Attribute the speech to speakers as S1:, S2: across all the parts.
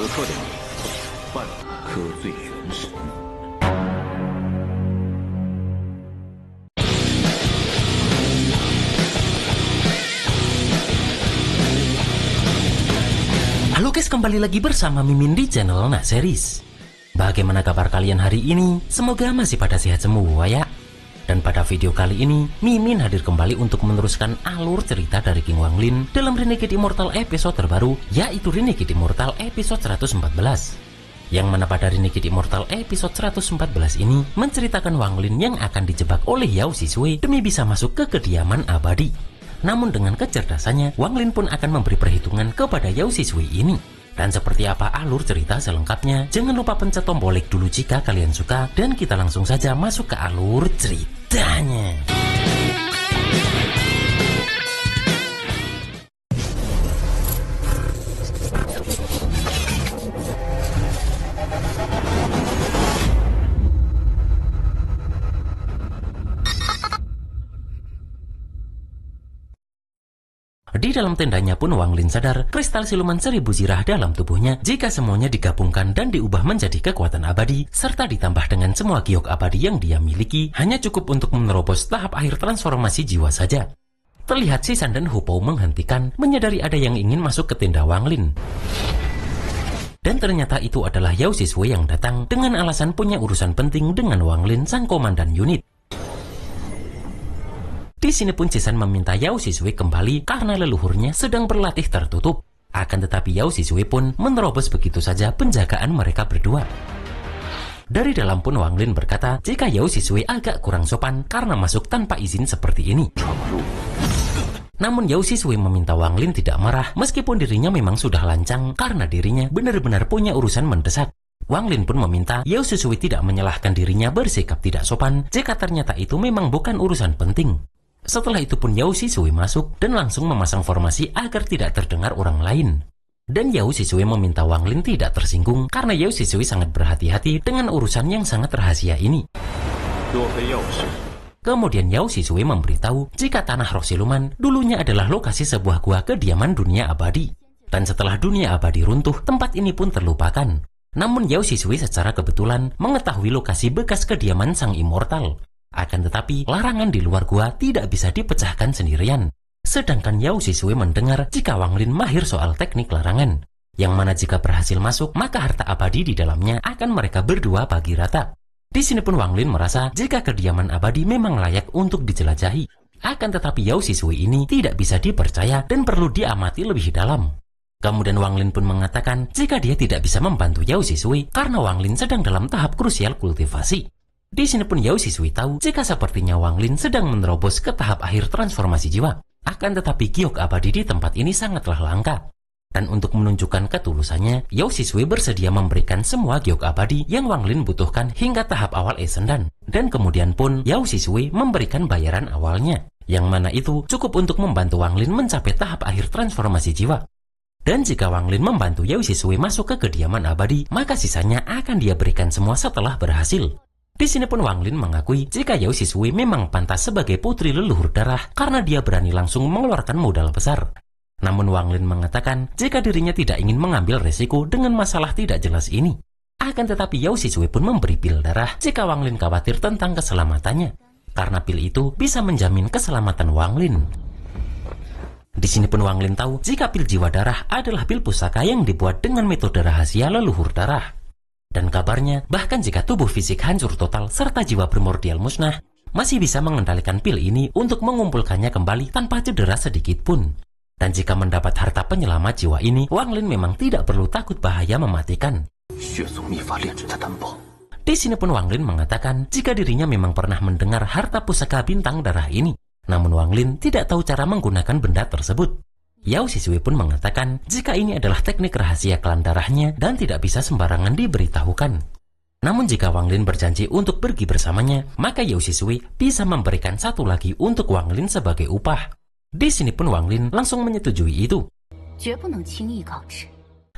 S1: 特点，半颗醉元神。
S2: Halo guys, kembali lagi bersama Mimin di channel Nah Series. Bagaimana kabar kalian hari ini? Semoga masih pada sehat semua ya. Dan pada video kali ini, Mimin hadir kembali untuk meneruskan alur cerita dari King Wanglin dalam Renegade Immortal episode terbaru, yaitu Renegade Immortal episode 114. Yang mana pada Renegade Immortal episode 114 ini menceritakan Wanglin yang akan dijebak oleh Yao Shisui demi bisa masuk ke kediaman abadi. Namun dengan kecerdasannya, Wanglin pun akan memberi perhitungan kepada Yao Shisui ini. Dan seperti apa alur cerita selengkapnya, jangan lupa pencet tombol like dulu jika kalian suka. Dan kita langsung saja masuk ke alur ceritanya. Di dalam tendanya pun Wanglin sadar kristal siluman 1000 zirah dalam tubuhnya jika semuanya digabungkan dan diubah menjadi kekuatan abadi serta ditambah dengan semua giok abadi yang dia miliki hanya cukup untuk menerobos tahap akhir transformasi jiwa saja. Terlihat Si San dan Hupou menghentikan menyadari ada yang ingin masuk ke tenda Wanglin. Dan ternyata itu adalah Yao Shisui yang datang dengan alasan punya urusan penting dengan Wanglin sang komandan unit. Di sini pun Si San meminta Yao Shisui kembali karena leluhurnya sedang berlatih tertutup. Akan tetapi Yao Shisui pun menerobos begitu saja penjagaan mereka berdua. Dari dalam pun Wanglin berkata jika Yao Shisui agak kurang sopan karena masuk tanpa izin seperti ini. Namun Yao Shisui meminta Wanglin tidak marah meskipun dirinya memang sudah lancang karena dirinya benar-benar punya urusan mendesak. Wanglin pun meminta Yao Shisui tidak menyalahkan dirinya bersikap tidak sopan jika ternyata itu memang bukan urusan penting. Setelah itu pun Yao Shisui masuk dan langsung memasang formasi agar tidak terdengar orang lain. Dan Yao Shisui meminta Wanglin tidak tersinggung karena Yao Shisui sangat berhati-hati dengan urusan yang sangat rahasia ini. Kemudian Yao Shisui memberitahu jika tanah roh siluman dulunya adalah lokasi sebuah gua kediaman dunia abadi. Dan setelah dunia abadi runtuh, tempat ini pun terlupakan. Namun Yao Shisui secara kebetulan mengetahui lokasi bekas kediaman sang immortal. Akan tetapi, larangan di luar gua tidak bisa dipecahkan sendirian. Sedangkan Yao Shisui mendengar jika Wanglin mahir soal teknik larangan. Yang mana jika berhasil masuk, maka harta abadi di dalamnya akan mereka berdua bagi rata. Di sini pun Wanglin merasa jika kediaman abadi memang layak untuk dijelajahi. Akan tetapi Yao Shisui ini tidak bisa dipercaya dan perlu diamati lebih dalam. Kemudian Wanglin pun mengatakan jika dia tidak bisa membantu Yao Shisui karena Wanglin sedang dalam tahap krusial kultivasi. Di sini pun Yao Shisui tahu jika sepertinya Wanglin sedang menerobos ke tahap akhir transformasi jiwa. Akan tetapi giok abadi di tempat ini sangatlah langka. Dan untuk menunjukkan ketulusannya, Yao Shisui bersedia memberikan semua giok abadi yang Wanglin butuhkan hingga tahap awal Essendan. Dan kemudian pun Yao Shisui memberikan bayaran awalnya, yang mana itu cukup untuk membantu Wanglin mencapai tahap akhir transformasi jiwa. Dan jika Wanglin membantu Yao Shisui masuk ke kediaman abadi, maka sisanya akan dia berikan semua setelah berhasil. Di sini pun Wanglin mengakui jika Yao Shisui memang pantas sebagai putri leluhur darah karena dia berani langsung mengeluarkan modal besar. Namun Wanglin mengatakan jika dirinya tidak ingin mengambil resiko dengan masalah tidak jelas ini. Akan tetapi Yao Shisui pun memberi pil darah jika Wanglin khawatir tentang keselamatannya. Karena pil itu bisa menjamin keselamatan Wanglin. Di sini pun Wanglin tahu jika pil jiwa darah adalah pil pusaka yang dibuat dengan metode rahasia leluhur darah. Dan kabarnya, bahkan jika tubuh fisik hancur total serta jiwa primordial musnah, masih bisa mengendalikan pil ini untuk mengumpulkannya kembali tanpa cedera sedikit pun. Dan jika mendapat harta penyelamat jiwa ini, Wanglin memang tidak perlu takut bahaya mematikan. Di sini pun Wanglin mengatakan jika dirinya memang pernah mendengar harta pusaka bintang darah ini. Namun Wanglin tidak tahu cara menggunakan benda tersebut. Yao Shisui pun mengatakan jika ini adalah teknik rahasia klan darahnya dan tidak bisa sembarangan diberitahukan. Namun jika Wanglin berjanji untuk pergi bersamanya, maka Yao Shisui bisa memberikan satu lagi untuk Wanglin sebagai upah. Di sini pun Wanglin langsung menyetujui itu.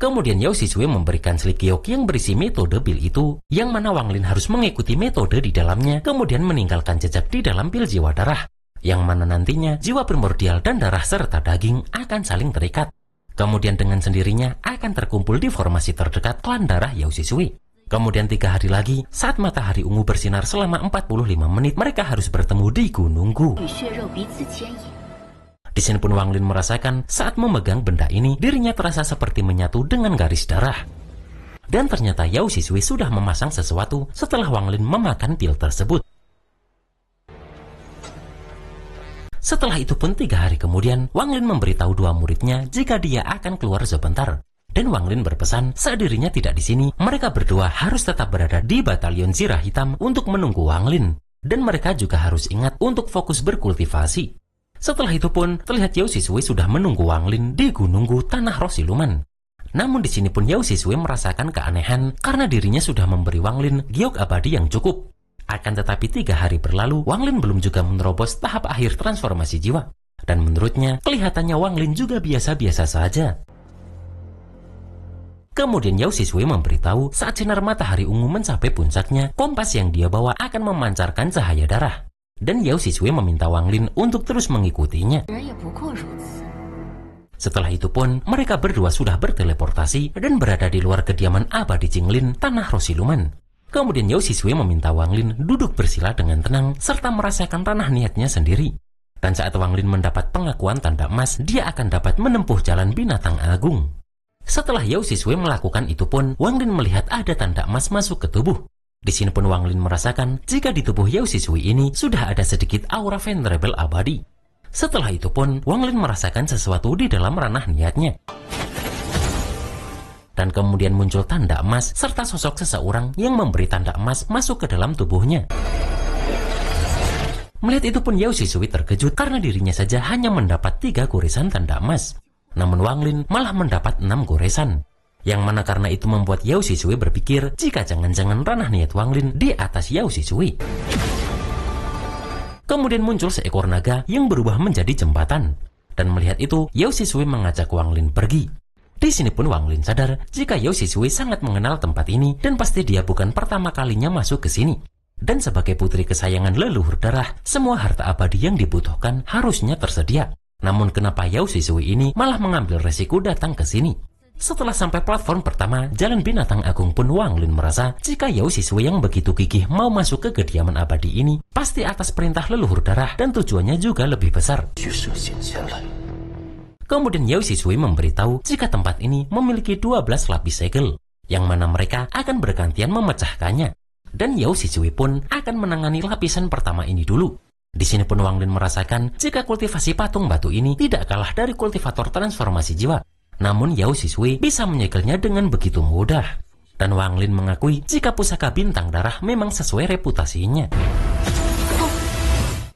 S2: Kemudian Yao Shisui memberikan slip giok yang berisi metode pil itu, yang mana Wanglin harus mengikuti metode di dalamnya, kemudian meninggalkan jejak di dalam pil jiwa darah. Yang mana nantinya jiwa primordial dan darah serta daging akan saling terikat. Kemudian dengan sendirinya akan terkumpul di formasi terdekat klan darah Yao Shisui. Kemudian 3 hari lagi, saat matahari ungu bersinar selama 45 menit, mereka harus bertemu di Gunung Gu. Di sini pun Wang Lin merasakan saat memegang benda ini, dirinya terasa seperti menyatu dengan garis darah. Dan ternyata Yao Shisui sudah memasang sesuatu setelah Wang Lin memakan pil tersebut. Setelah itu pun 3 hari kemudian, Wang Lin memberitahu 2 muridnya jika dia akan keluar sebentar. Dan Wang Lin berpesan saat dirinya tidak di sini, mereka berdua harus tetap berada di batalion Zirah Hitam untuk menunggu Wang Lin. Dan mereka juga harus ingat untuk fokus berkultivasi. Setelah itu pun, terlihat Yao Shisui sudah menunggu Wang Lin di Gunung Gu Tanah Roh Siluman. Namun di sini pun Yao Shisui merasakan keanehan karena dirinya sudah memberi Wang Lin giok abadi yang cukup. Akan tetapi 3 hari berlalu, Wang Lin belum juga menerobos tahap akhir transformasi jiwa. Dan menurutnya, kelihatannya Wang Lin juga biasa-biasa saja. Kemudian Yao Shisui memberitahu saat sinar matahari ungu mencapai puncaknya, kompas yang dia bawa akan memancarkan cahaya darah. Dan Yao Shisui meminta Wang Lin untuk terus mengikutinya. Setelah itu pun, mereka berdua sudah berteleportasi dan berada di luar kediaman abadi Jinglin, Tanah Roh Siluman. Kemudian Yao Shisui meminta Wang Lin duduk bersila dengan tenang serta merasakan ranah niatnya sendiri. Dan saat Wang Lin mendapat pengakuan tanda emas, dia akan dapat menempuh jalan binatang agung. Setelah Yao Shisui melakukan itu pun, Wang Lin melihat ada tanda emas masuk ke tubuh. Di sini pun Wang Lin merasakan jika di tubuh Yao Shisui ini sudah ada sedikit aura venerable abadi. Setelah itu pun, Wang Lin merasakan sesuatu di dalam ranah niatnya. Dan kemudian muncul tanda emas serta sosok seseorang yang memberi tanda emas masuk ke dalam tubuhnya. Melihat itu pun Yao Shisui terkejut karena dirinya saja hanya mendapat 3 goresan tanda emas. Namun Wang Lin malah mendapat 6 goresan. Yang mana karena itu membuat Yao Shisui berpikir jika jangan-jangan ranah niat Wang Lin di atas Yao Shisui. Kemudian muncul seekor naga yang berubah menjadi jembatan. Dan melihat itu, Yao Shisui mengajak Wang Lin pergi. Di sini pun Wang Lin sadar jika Yao Shisui sangat mengenal tempat ini dan pasti dia bukan pertama kalinya masuk ke sini. Dan sebagai putri kesayangan leluhur darah, semua harta abadi yang dibutuhkan harusnya tersedia. Namun kenapa Yao Shisui ini malah mengambil resiko datang ke sini? Setelah sampai platform pertama, Jalan Binatang Agung pun Wang Lin merasa jika Yao Shisui yang begitu gigih mau masuk ke kediaman abadi ini, pasti atas perintah leluhur darah dan tujuannya juga lebih besar. Kemudian Yao Shisui memberitahu jika tempat ini memiliki 12 lapis segel, yang mana mereka akan bergantian memecahkannya. Dan Yao Shisui pun akan menangani lapisan pertama ini dulu. Di sini pun Wang Lin merasakan jika kultivasi patung batu ini tidak kalah dari kultivator transformasi jiwa. Namun Yao Shisui bisa menyegelnya dengan begitu mudah. Dan Wang Lin mengakui jika pusaka bintang darah memang sesuai reputasinya.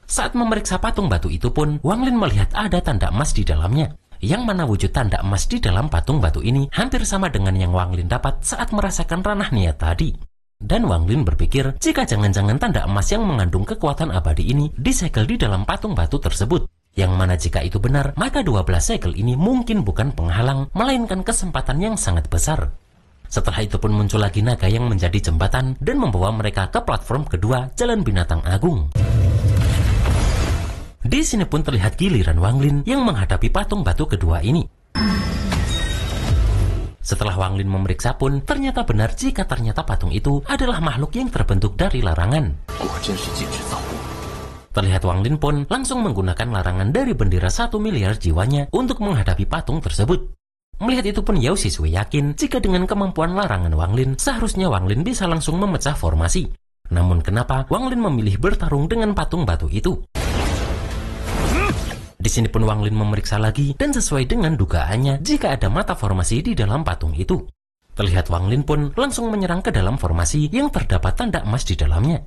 S2: Saat memeriksa patung batu itu pun, Wang Lin melihat ada tanda emas di dalamnya. Yang mana wujud tanda emas di dalam patung batu ini hampir sama dengan yang Wang Lin dapat saat merasakan ranah niat tadi. Dan Wang Lin berpikir jika jangan-jangan tanda emas yang mengandung kekuatan abadi ini disegel di dalam patung batu tersebut. Yang mana jika itu benar, maka 12 segel ini mungkin bukan penghalang, melainkan kesempatan yang sangat besar. Setelah itu pun muncul lagi naga yang menjadi jembatan dan membawa mereka ke platform kedua Jalan Binatang Agung. Di sini pun terlihat giliran Wang Lin yang menghadapi patung batu kedua ini. Setelah Wang Lin memeriksa pun, ternyata benar jika ternyata patung itu adalah makhluk yang terbentuk dari larangan. Terlihat Wang Lin pun langsung menggunakan larangan dari bendera 1 miliar jiwanya untuk menghadapi patung tersebut. Melihat itu pun Yao Shisui yakin jika dengan kemampuan larangan Wang Lin, seharusnya Wang Lin bisa langsung memecah formasi. Namun kenapa Wang Lin memilih bertarung dengan patung batu itu? Di sini pun Wang Lin memeriksa lagi dan sesuai dengan dugaannya jika ada mata formasi di dalam patung itu. Terlihat Wang Lin pun langsung menyerang ke dalam formasi yang terdapat tanda emas di dalamnya.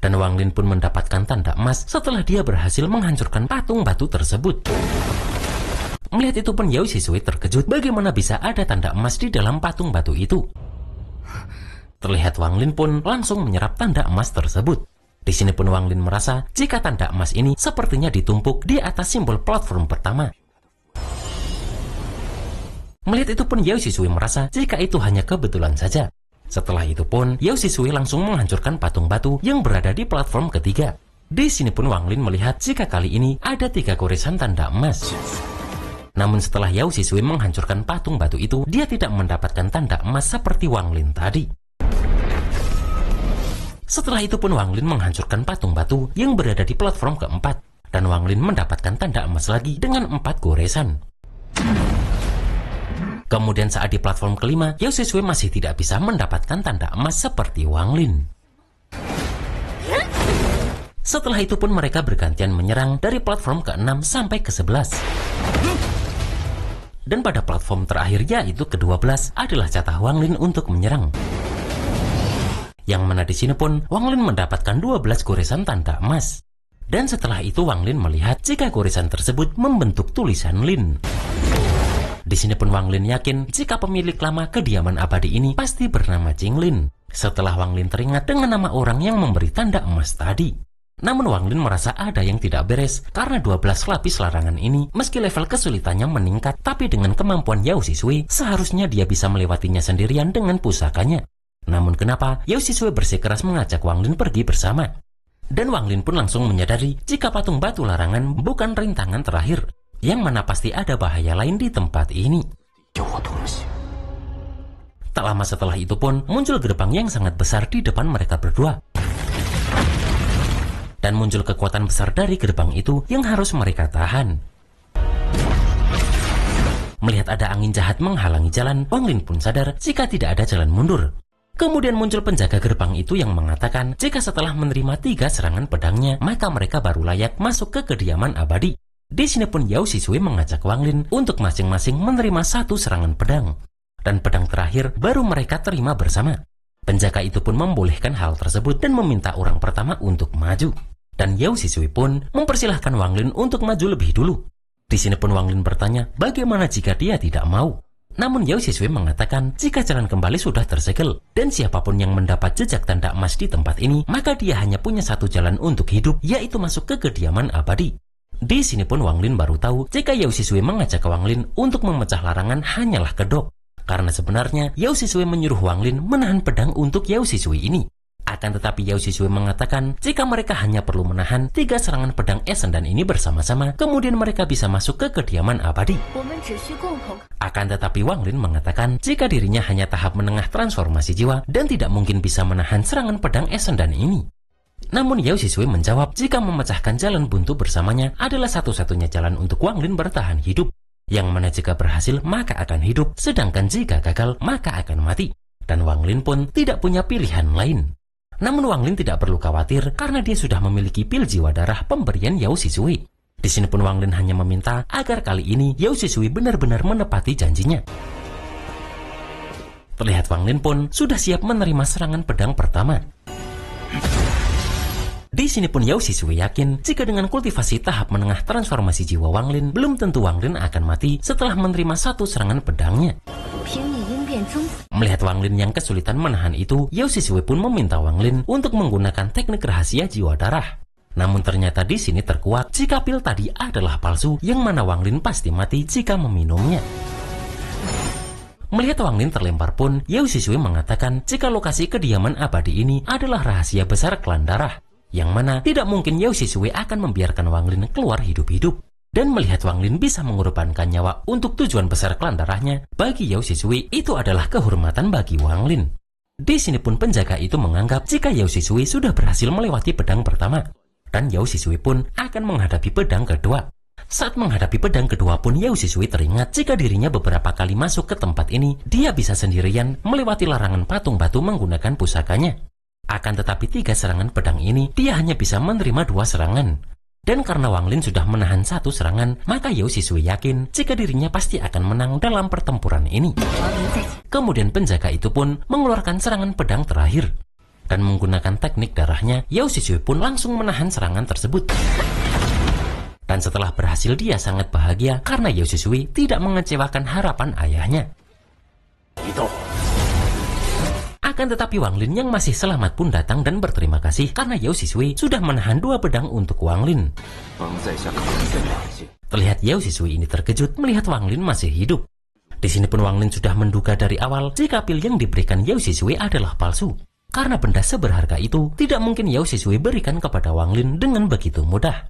S2: Dan Wang Lin pun mendapatkan tanda emas setelah dia berhasil menghancurkan patung batu tersebut. Melihat itu pun Yao Shisui terkejut bagaimana bisa ada tanda emas di dalam patung batu itu. Terlihat Wang Lin pun langsung menyerap tanda emas tersebut. Di sini pun Wang Lin merasa jika tanda emas ini sepertinya ditumpuk di atas simbol platform pertama. Melihat itu pun Yao Shisui merasa jika itu hanya kebetulan saja. Setelah itu pun Yao Shisui langsung menghancurkan patung batu yang berada di platform ketiga. Di sini pun Wang Lin melihat jika kali ini ada 3 goresan tanda emas. Namun setelah Yao Sisui menghancurkan patung batu itu, dia tidak mendapatkan tanda emas seperti Wang Lin tadi. Setelah itu pun Wang Lin menghancurkan patung batu yang berada di platform keempat, dan Wang Lin mendapatkan tanda emas lagi dengan 4 goresan. Kemudian saat di platform kelima, Yao Sisui masih tidak bisa mendapatkan tanda emas seperti Wang Lin. Setelah itu pun mereka bergantian menyerang dari platform ke-6 sampai ke-11. Dan pada platform terakhir, yaitu ke-12, adalah jatah Wang Lin untuk menyerang. Yang mana di sini pun Wang Lin mendapatkan 12 goresan tanda emas. Dan setelah itu Wang Lin melihat jika goresan tersebut membentuk tulisan Lin. Di sini pun Wang Lin yakin jika pemilik lama kediaman abadi ini pasti bernama Jing Lin. Setelah Wang Lin teringat dengan nama orang yang memberi tanda emas tadi. Namun Wang Lin merasa ada yang tidak beres karena 12 lapis larangan ini meski level kesulitannya meningkat, tapi dengan kemampuan Yao Sisui seharusnya dia bisa melewatinya sendirian dengan pusakanya. Namun kenapa Yao Sisui bersikeras mengajak Wang Lin pergi bersama? Dan Wang Lin pun langsung menyadari jika patung batu larangan bukan rintangan terakhir, yang mana pasti ada bahaya lain di tempat ini. Tak lama setelah itu pun muncul gerbang yang sangat besar di depan mereka berdua. Dan muncul kekuatan besar dari gerbang itu yang harus mereka tahan. Melihat ada angin jahat menghalangi jalan, Wang Lin pun sadar jika tidak ada jalan mundur. Kemudian muncul penjaga gerbang itu yang mengatakan jika setelah menerima 3 serangan pedangnya, maka mereka baru layak masuk ke kediaman abadi. Di sini pun Yao Sisui mengajak Wang Lin untuk masing-masing menerima 1 serangan pedang. Dan pedang terakhir baru mereka terima bersama. Penjaga itu pun membolehkan hal tersebut dan meminta orang pertama untuk maju. Dan Yao Sisui pun mempersilahkan Wang Lin untuk maju lebih dulu. Di sini pun Wang Lin bertanya bagaimana jika dia tidak mau. Namun Yao Sisui mengatakan jika jalan kembali sudah tersegel dan siapapun yang mendapat jejak tanda emas di tempat ini, maka dia hanya punya 1 jalan untuk hidup, yaitu masuk ke kediaman abadi. Di sini pun Wang Lin baru tahu jika Yao Sisui mengajak Wang Lin untuk memecah larangan hanyalah kedok. Karena sebenarnya Yao Sisui menyuruh Wang Lin menahan pedang untuk Yao Sisui ini. Akan tetapi Yao Sisui mengatakan jika mereka hanya perlu menahan 3 serangan pedang Essendan ini bersama-sama, kemudian mereka bisa masuk ke kediaman abadi. Akan tetapi Wang Lin mengatakan jika dirinya hanya tahap menengah transformasi jiwa dan tidak mungkin bisa menahan serangan pedang Essendan ini. Namun Yao Sisui menjawab jika memecahkan jalan buntu bersamanya adalah satu-satunya jalan untuk Wang Lin bertahan hidup. Yang mana jika berhasil maka akan hidup, sedangkan jika gagal maka akan mati. Dan Wang Lin pun tidak punya pilihan lain. Namun Wang Lin tidak perlu khawatir karena dia sudah memiliki pil jiwa darah pemberian Yao Sisui. Di sini pun Wang Lin hanya meminta agar kali ini Yao Sisui benar-benar menepati janjinya. Terlihat Wang Lin pun sudah siap menerima serangan pedang pertama. Di sini pun Yao Sisui yakin jika dengan kultivasi tahap menengah transformasi jiwa Wang Lin, belum tentu Wang Lin akan mati setelah menerima 1 serangan pedangnya. Melihat Wang Lin yang kesulitan menahan itu, Yao Sisui pun meminta Wang Lin untuk menggunakan teknik rahasia jiwa darah. Namun ternyata di sini terkuak jika pil tadi adalah palsu, yang mana Wang Lin pasti mati jika meminumnya. Melihat Wang Lin terlempar pun, Yao Sisui mengatakan jika lokasi kediaman abadi ini adalah rahasia besar klan darah, yang mana tidak mungkin Yao Sisui akan membiarkan Wang Lin keluar hidup-hidup. Dan melihat Wang Lin bisa mengorbankan nyawa untuk tujuan besar klan darahnya, bagi Yao Sisui itu adalah kehormatan bagi Wang Lin. Di sini pun penjaga itu menganggap jika Yao Sisui sudah berhasil melewati pedang pertama, dan Yao Sisui pun akan menghadapi pedang kedua. Saat menghadapi pedang kedua pun Yao Sisui teringat jika dirinya beberapa kali masuk ke tempat ini, dia bisa sendirian melewati larangan patung batu menggunakan pusakanya. Akan tetapi 3 serangan pedang ini, dia hanya bisa menerima 2 serangan. Dan karena Wang Lin sudah menahan 1 serangan, maka Yao Sisui yakin jika dirinya pasti akan menang dalam pertempuran ini. Kemudian penjaga itu pun mengeluarkan serangan pedang terakhir. Dan menggunakan teknik darahnya, Yao Sisui pun langsung menahan serangan tersebut. Dan setelah berhasil dia sangat bahagia karena Yao Sisui tidak mengecewakan harapan ayahnya. Akan tetapi Wang Lin yang masih selamat pun datang dan berterima kasih karena Yao Sisui sudah menahan 2 pedang untuk Wang Lin. Terlihat Yao Sisui ini terkejut melihat Wang Lin masih hidup. Di sini pun Wang Lin sudah menduga dari awal jika pil yang diberikan Yao Sisui adalah palsu. Karena benda seberharga itu tidak mungkin Yao Sisui berikan kepada Wang Lin dengan begitu mudah.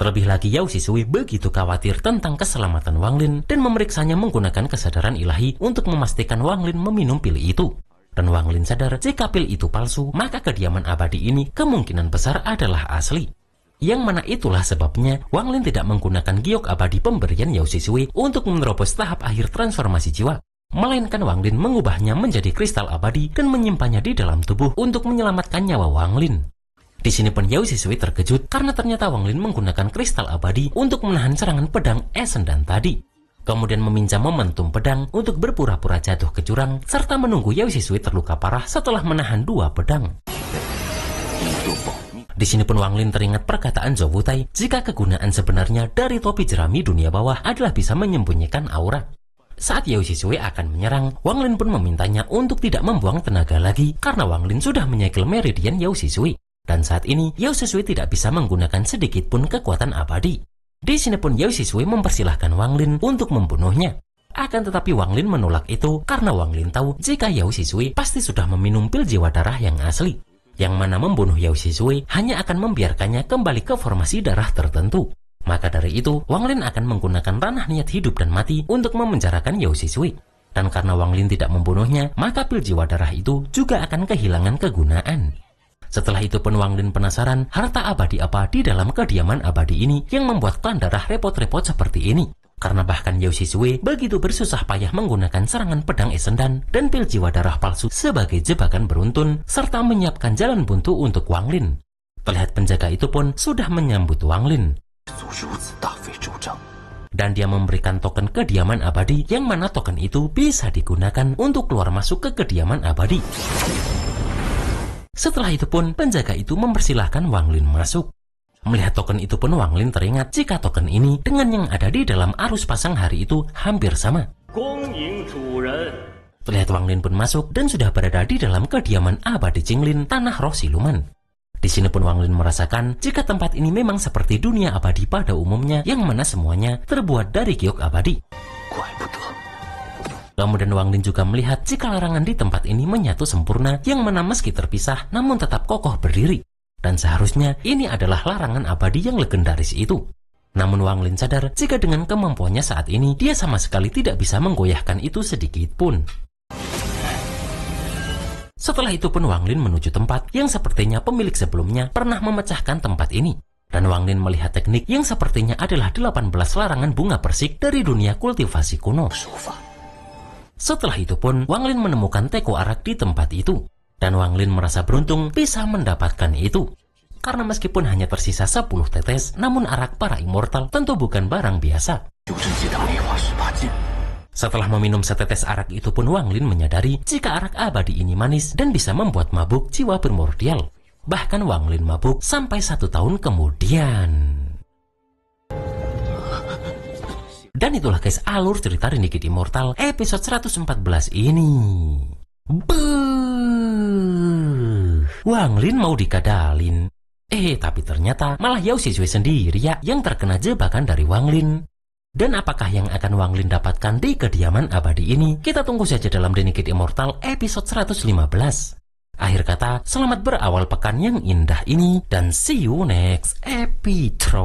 S2: Terlebih lagi Yao Shisui begitu khawatir tentang keselamatan Wang Lin dan memeriksanya menggunakan kesadaran ilahi untuk memastikan Wang Lin meminum pil itu. Dan Wang Lin sadar jika pil itu palsu, maka kediaman abadi ini kemungkinan besar adalah asli. Yang mana itulah sebabnya Wang Lin tidak menggunakan giok abadi pemberian Yao Shisui untuk menerobos tahap akhir transformasi jiwa. Melainkan Wang Lin mengubahnya menjadi kristal abadi dan menyimpannya di dalam tubuh untuk menyelamatkan nyawa Wang Lin. Di sini pun Yao Shisui terkejut karena ternyata Wang Lin menggunakan kristal abadi untuk menahan serangan pedang Essendan tadi. Kemudian meminjam momentum pedang untuk berpura-pura jatuh ke jurang serta menunggu Yao Shisui terluka parah setelah menahan 2 pedang. Di sini pun Wang Lin teringat perkataan Zhou Wutai jika kegunaan sebenarnya dari topi jerami dunia bawah adalah bisa menyembunyikan aura. Saat Yao Shisui akan menyerang, Wang Lin pun memintanya untuk tidak membuang tenaga lagi karena Wang Lin sudah menyegel meridian Yao Shisui. Dan saat ini, Yao Shisui tidak bisa menggunakan sedikit pun kekuatan abadi. Di sini pun Yao Shisui mempersilahkan Wang Lin untuk membunuhnya. Akan tetapi Wang Lin menolak itu karena Wang Lin tahu jika Yao Shisui pasti sudah meminum pil jiwa darah yang asli. Yang mana membunuh Yao Shisui hanya akan membiarkannya kembali ke formasi darah tertentu. Maka dari itu, Wang Lin akan menggunakan ranah niat hidup dan mati untuk memenjarakan Yao Shisui. Dan karena Wang Lin tidak membunuhnya, maka pil jiwa darah itu juga akan kehilangan kegunaan. Setelah itu pun Wang Lin penasaran harta abadi apa di dalam kediaman abadi ini yang membuat klan darah repot-repot seperti ini. Karena bahkan Yao Shisui begitu bersusah payah menggunakan serangan pedang Essendan dan pil jiwa darah palsu sebagai jebakan beruntun serta menyiapkan jalan buntu untuk Wang Lin. Terlihat penjaga itu pun sudah menyambut Wang Lin. Dan dia memberikan token kediaman abadi yang mana token itu bisa digunakan untuk keluar masuk ke kediaman abadi. Setelah itu pun penjaga itu mempersilahkan Wang Lin masuk. Melihat token itu pun Wang Lin teringat jika token ini dengan yang ada di dalam arus pasang hari itu hampir sama. Terlihat Wang Lin pun masuk dan sudah berada di dalam kediaman abadi Jinglin, tanah roh siluman. Di sini pun Wang Lin merasakan jika tempat ini memang seperti dunia abadi pada umumnya yang mana semuanya terbuat dari giok abadi. Kemudian Wang Lin juga melihat jika larangan di tempat ini menyatu sempurna yang mana meski terpisah namun tetap kokoh berdiri. Dan seharusnya ini adalah larangan abadi yang legendaris itu. Namun Wang Lin sadar jika dengan kemampuannya saat ini dia sama sekali tidak bisa menggoyahkan itu sedikit pun. Setelah itu pun Wang Lin menuju tempat yang sepertinya pemilik sebelumnya pernah memecahkan tempat ini. Dan Wang Lin melihat teknik yang sepertinya adalah 18 larangan bunga persik dari dunia kultivasi kuno. Setelah itu pun Wang Lin menemukan teko arak di tempat itu. Dan Wang Lin merasa beruntung bisa mendapatkan itu. Karena meskipun hanya tersisa 10 tetes, namun arak para immortal tentu bukan barang biasa. Setelah meminum setetes arak itu pun Wang Lin menyadari jika arak abadi ini manis dan bisa membuat mabuk jiwa primordial. Bahkan Wang Lin mabuk sampai 1 tahun kemudian. Dan itulah guys alur cerita Ringgit Immortal episode 114 ini. Wang Lin mau dikadalin. Tapi ternyata malah Yao Shisui sendiri ya yang terkena jebakan dari Wang Lin. Dan apakah yang akan Wang Lin dapatkan di kediaman abadi ini? Kita tunggu saja dalam Ringgit Immortal episode 115. Akhir kata, selamat berawal pekan yang indah ini dan see you next episode.